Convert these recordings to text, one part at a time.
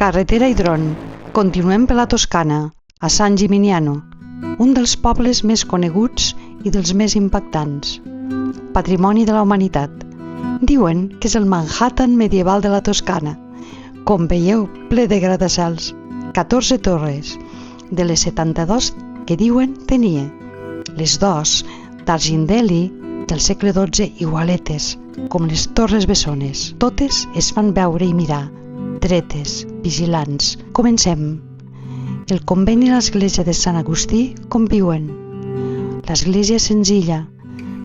Carretera i dron. Continuem per la Toscana, a San Gimignano, un dels pobles més coneguts i dels més impactants. Patrimoni de la humanitat. Diuen que és el Manhattan medieval de la Toscana. Com veieu, ple de gratacels. 14 torres, de les 72 que diuen tenia. Les dos d'Argindeli del segle XII igualetes, com les torres bessones. Totes es fan veure i mirar, dretes, vigilants. Comencem. El convent i l'església de Sant Agustí conviuen. L'església és senzilla,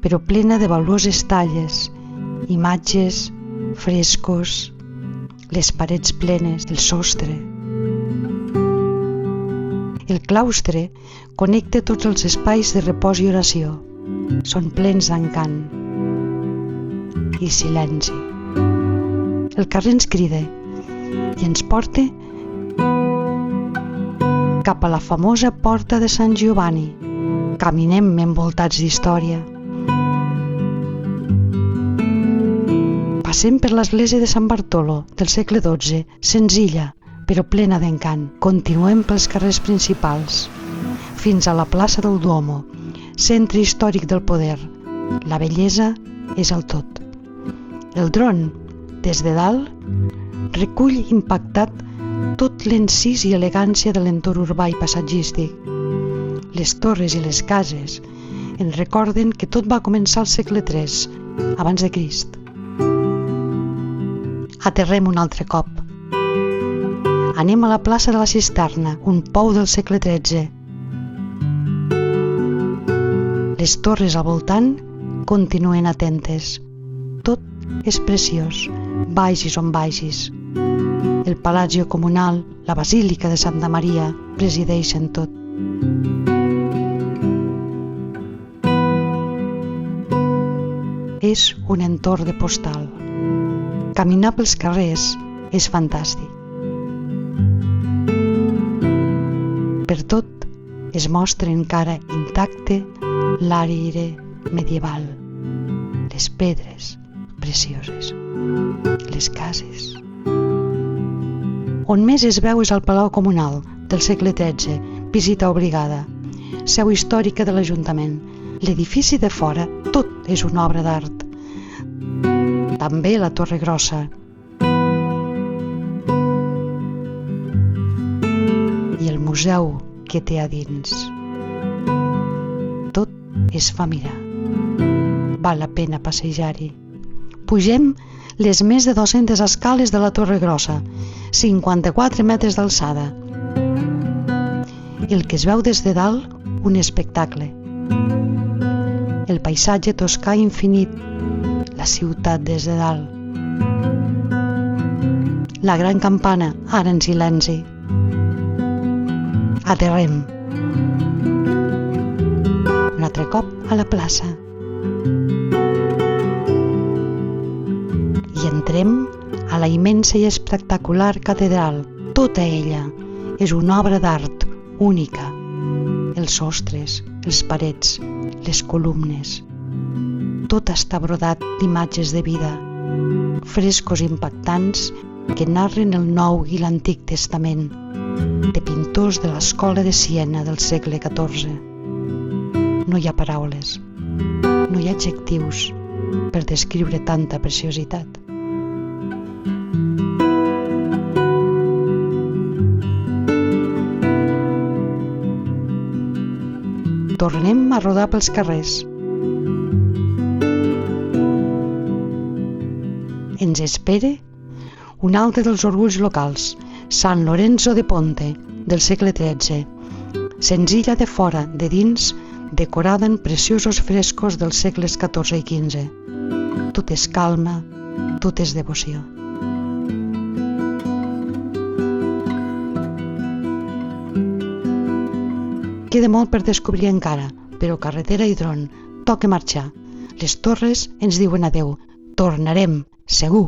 però plena de valuoses talles, imatges, frescos, les parets plenes, el sostre. El claustre connecta tots els espais de repòs i oració. Són plens d'encant i silenci. El carrer ens crida i ens porta cap a la famosa porta de Sant Giovanni. Caminem envoltats d'història. Passem per l'església de Sant Bartolo del segle XII, senzilla però plena d'encant. Continuem pels carrers principals fins a la plaça del Duomo, centre històric del poder. La bellesa és el tot. El dron, des de dalt, recull impactat tot l'encís i elegància de l'entorn urbà i paisatgístic. Les torres i les cases ens recorden que tot va començar al segle III, abans de Crist. Aterrem un altre cop. Anem a la plaça de la Cisterna, un pou del segle XIII. Les torres al voltant continuen atentes. Tot és preciós, vagis on vagis. El Palazzo Comunal, la Basílica de Santa Maria presideixen tot. És un entorn de postal. Caminar pels carrers és fantàstic. Per tot es mostra encara intacte l'aire medieval, les pedres precioses, les cases. On més es veu és al Palau Comunal del segle XIII, visita obligada, seu històrica de l'Ajuntament. L'edifici de fora tot és una obra d'art. També la Torre Grossa. I el museu que té a dins. Tot es fa mirar. Val la pena passejar-hi. Pugem les més de 200 escales de la Torre Grossa, 54 metres d'alçada. El que es veu des de dalt, un espectacle. El paisatge toscà infinit, la ciutat des de dalt. La gran campana, ara en silenci. Aterrem. Un altre cop a la plaça. I entrem a la immensa i espectacular catedral. Tota ella és una obra d'art única. Els sostres, les parets, les columnes. Tot està brodat d'imatges de vida, frescos impactants que narren el Nou i l'Antic Testament, de pintors de l'escola de Siena del segle XIV. No hi ha paraules, no hi ha adjectius per descriure tanta preciositat. Tornem a rodar pels carrers. Ens espera un altre dels orgulls locals, Sant Lorenzo de Ponte, del segle XIII. Senzilla de fora, de dins, decorada en preciosos frescos dels segles XIV i XV. Tot és calma, tot és devoció. Queda molt per descobrir encara, però carretera i dron, toca marxar. Les torres ens diuen adeu. Tornarem, segur.